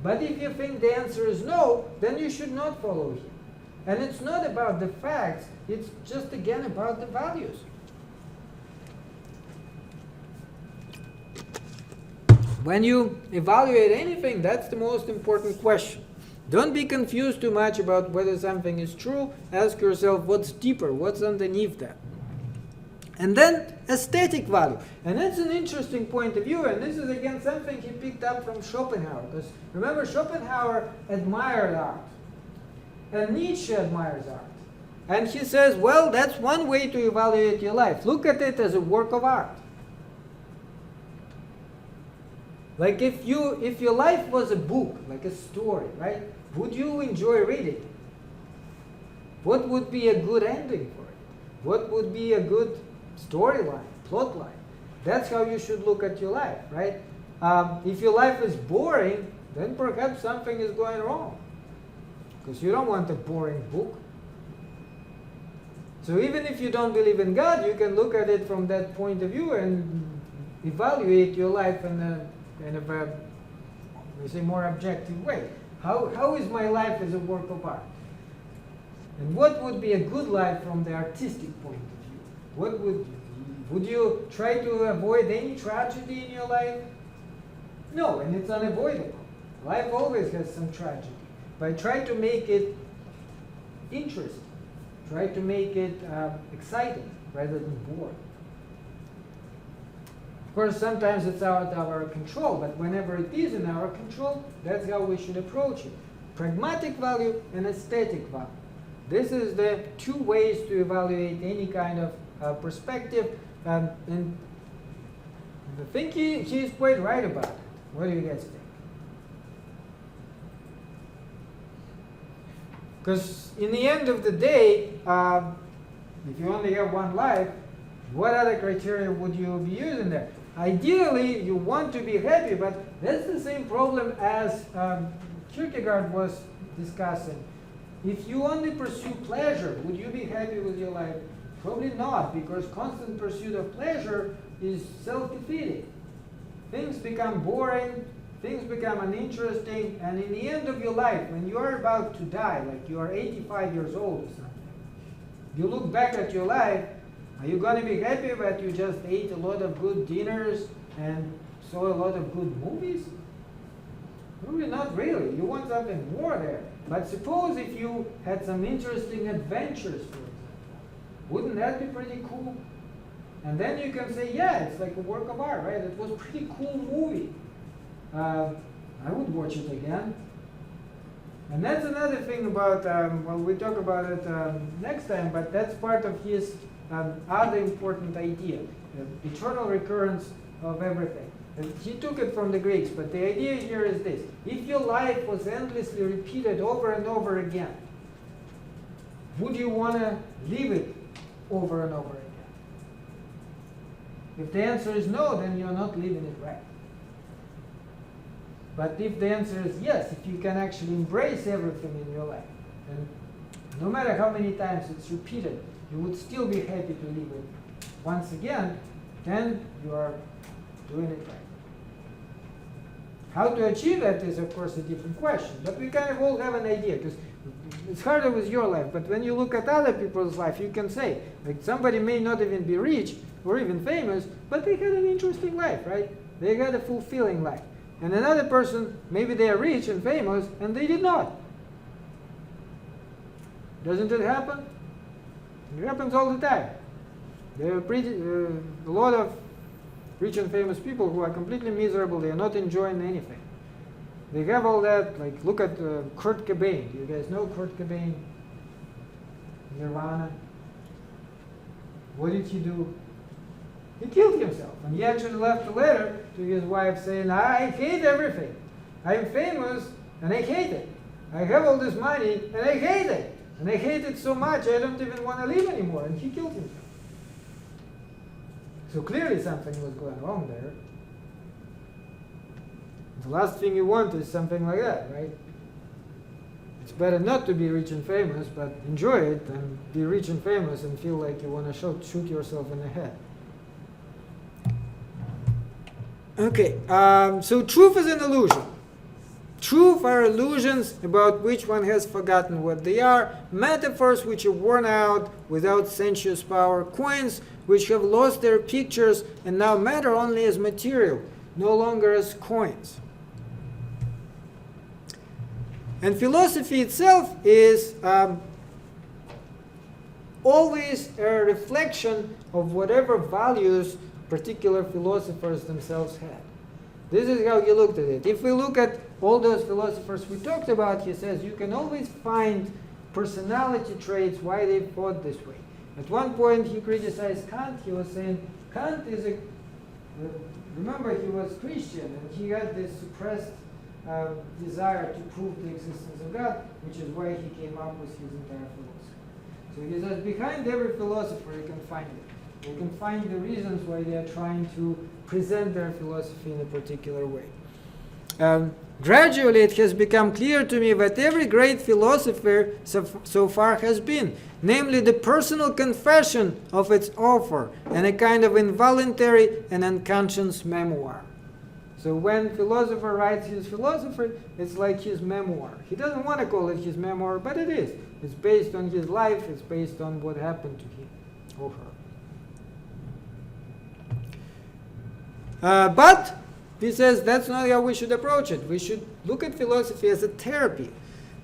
But if you think the answer is no, then you should not follow him. And it's not about the facts, it's just again about the values. When you evaluate anything, that's the most important question. Don't be confused too much about whether something is true. Ask yourself what's deeper, what's underneath that. And then aesthetic value. And that's an interesting point of view, and this is again something he picked up from Schopenhauer. Because remember, Schopenhauer admired art. And Nietzsche admires art. And he says, well, that's one way to evaluate your life. Look at it as a work of art. Like if your life was a book, like a story, right? Would you enjoy reading? What would be a good ending for it? What would be a good storyline, plot line? That's how you should look at your life, right? If your life is boring, then perhaps something is going wrong. Because you don't want a boring book. So even if you don't believe in God, you can look at it from that point of view and evaluate your life in a kind of a, we say, more objective way. How is my life as a work of art? And what would be a good life from the artistic point of view? What would you try to avoid any tragedy in your life? No, and it's unavoidable. Life always has some tragedy. But try to make it interesting. Try to make it exciting rather than boring. Of course, sometimes it's out of our control, but whenever it is in our control, that's how we should approach it. Pragmatic value and aesthetic value. This is the two ways to evaluate any kind of perspective. And I think he's quite right about it. What do you guys think? Because in the end of the day, if you only have one life, what other criteria would you be using there? Ideally, you want to be happy, but that's the same problem as Kierkegaard was discussing. If you only pursue pleasure, would you be happy with your life? Probably not, because constant pursuit of pleasure is self-defeating. Things become boring, things become uninteresting, and in the end of your life, when you are about to die, like you are 85 years old or something, you look back at your life, are you going to be happy that you just ate a lot of good dinners and saw a lot of good movies? Probably not really. You want something more there. But suppose if you had some interesting adventures, for example, wouldn't that be pretty cool? And then you can say, yeah, it's like a work of art, right? It was a pretty cool movie. I would watch it again. And that's another thing about, well, we talk about it next time, but that's part of his other important idea, the eternal recurrence of everything. And he took it from the Greeks, but the idea here is this. If your life was endlessly repeated over and over again, would you want to live it over and over again? If the answer is no, then you're not living it right. But if the answer is yes, if you can actually embrace everything in your life, and no matter how many times it's repeated, you would still be happy to live it once again, then you are doing it right. How to achieve that is, of course, a different question. But we kind of all have an idea, because it's harder with your life. But when you look at other people's life, you can say, like, somebody may not even be rich or even famous, but they had an interesting life, right? They had a fulfilling life. And another person, maybe they are rich and famous, and they did not. Doesn't it happen? It happens all the time. There are a lot of rich and famous people who are completely miserable. They are not enjoying anything. They have all that. Like, look at Kurt Cobain. You guys know Kurt Cobain? Nirvana. What did he do? He killed himself. And he actually left a letter to his wife saying, I hate everything. I'm famous and I hate it. I have all this money and I hate it. And I hate it so much I don't even want to live anymore. And he killed himself. So clearly something was going wrong there. The last thing you want is something like that, right? It's better not to be rich and famous, but enjoy it, than be rich and famous and feel like you want to shoot yourself in the head. Okay, so truth is an illusion. Truth are illusions about which one has forgotten what they are, metaphors which are worn out without sensuous power, coins which have lost their pictures and now matter only as material, no longer as coins. And philosophy itself is always a reflection of whatever values particular philosophers themselves had. This is how he looked at it. If we look at all those philosophers we talked about, he says you can always find personality traits why they thought this way. At one point he criticized Kant. He was saying Kant is a... remember, he was Christian and he had this suppressed desire to prove the existence of God, which is why he came up with his entire philosophy. So he says behind every philosopher you can find it. You can find the reasons why they are trying to present their philosophy in a particular way. Gradually it has become clear to me that every great philosopher so far has been, namely the personal confession of its author and a kind of involuntary and unconscious memoir. So when philosopher writes his philosophy, it's like his memoir. He doesn't want to call it his memoir, but it is. It's based on his life, it's based on what happened to him or her. But he says that's not how we should approach it. We should look at philosophy as a therapy.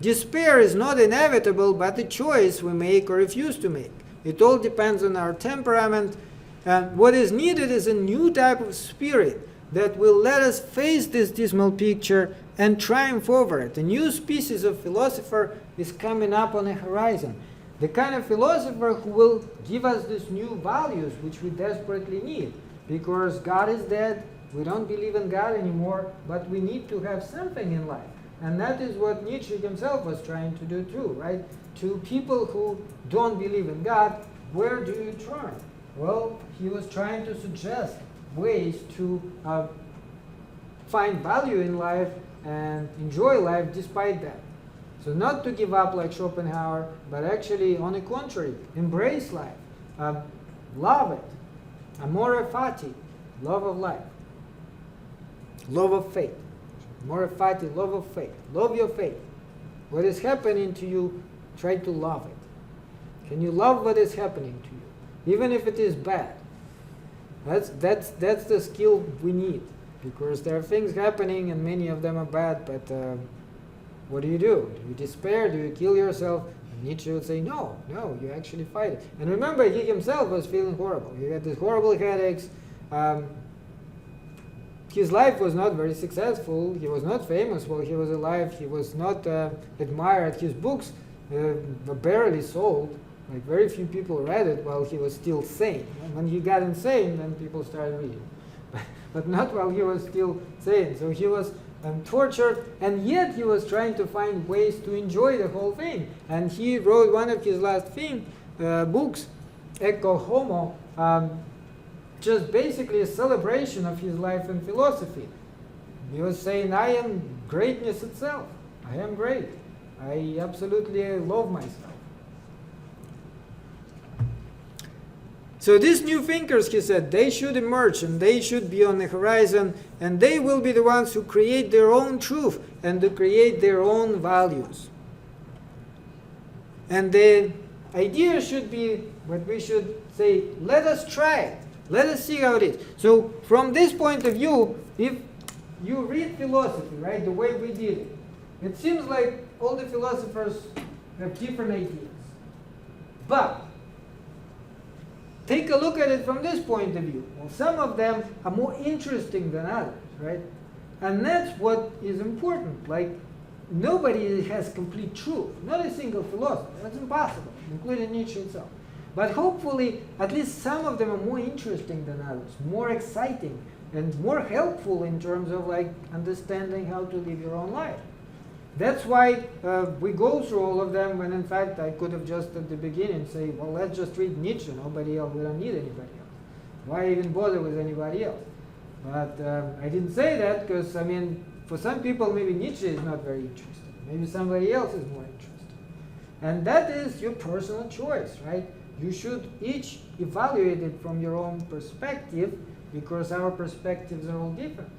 Despair is not inevitable, but a choice we make or refuse to make. It all depends on our temperament. And what is needed is a new type of spirit that will let us face this dismal picture and triumph over it. A new species of philosopher is coming up on the horizon. The kind of philosopher who will give us these new values which we desperately need. Because God is dead, we don't believe in God anymore, but we need to have something in life. And that is what Nietzsche himself was trying to do too, right? To people who don't believe in God, where do you turn? Well, he was trying to suggest ways to find value in life and enjoy life despite that. So not to give up like Schopenhauer, but actually, on the contrary, embrace life, love it. Amore fati, love of life. Love of faith. Amore fati, love of faith. Love your faith. What is happening to you, try to love it. Can you love what is happening to you? Even if it is bad. That's the skill we need. Because there are things happening and many of them are bad, but what do? Do you despair? Do you kill yourself? Nietzsche would say, no, you actually fight it. And remember, he himself was feeling horrible. He had these horrible headaches. His life was not very successful. He was not famous while he was alive. He was not admired. His books were barely sold. Like, very few people read it while he was still sane. And when he got insane, then people started reading. But not while he was still sane. So he was tortured, and yet he was trying to find ways to enjoy the whole thing. And he wrote one of his last books, Ecce Homo, just basically a celebration of his life and philosophy. He was saying, I am greatness itself. I am great. I absolutely love myself. So these new thinkers, he said, they should emerge and they should be on the horizon, and they will be the ones who create their own truth and to create their own values. And the idea should be what we should say, let us try it. Let us see how it is. So from this point of view, if you read philosophy, right, the way we did it, it seems like all the philosophers have different ideas. But take a look at it from this point of view. Well, some of them are more interesting than others, right? And that's what is important. Like, nobody has complete truth, not a single philosopher. That's impossible, including Nietzsche himself. But hopefully, at least some of them are more interesting than others, more exciting, and more helpful in terms of like understanding how to live your own life. That's why we go through all of them, when in fact I could have just at the beginning say, well, let's just read Nietzsche, nobody else, we don't need anybody else. Why even bother with anybody else? But I didn't say that because, I mean, for some people maybe Nietzsche is not very interesting. Maybe somebody else is more interesting. And that is your personal choice, right? You should each evaluate it from your own perspective, because our perspectives are all different.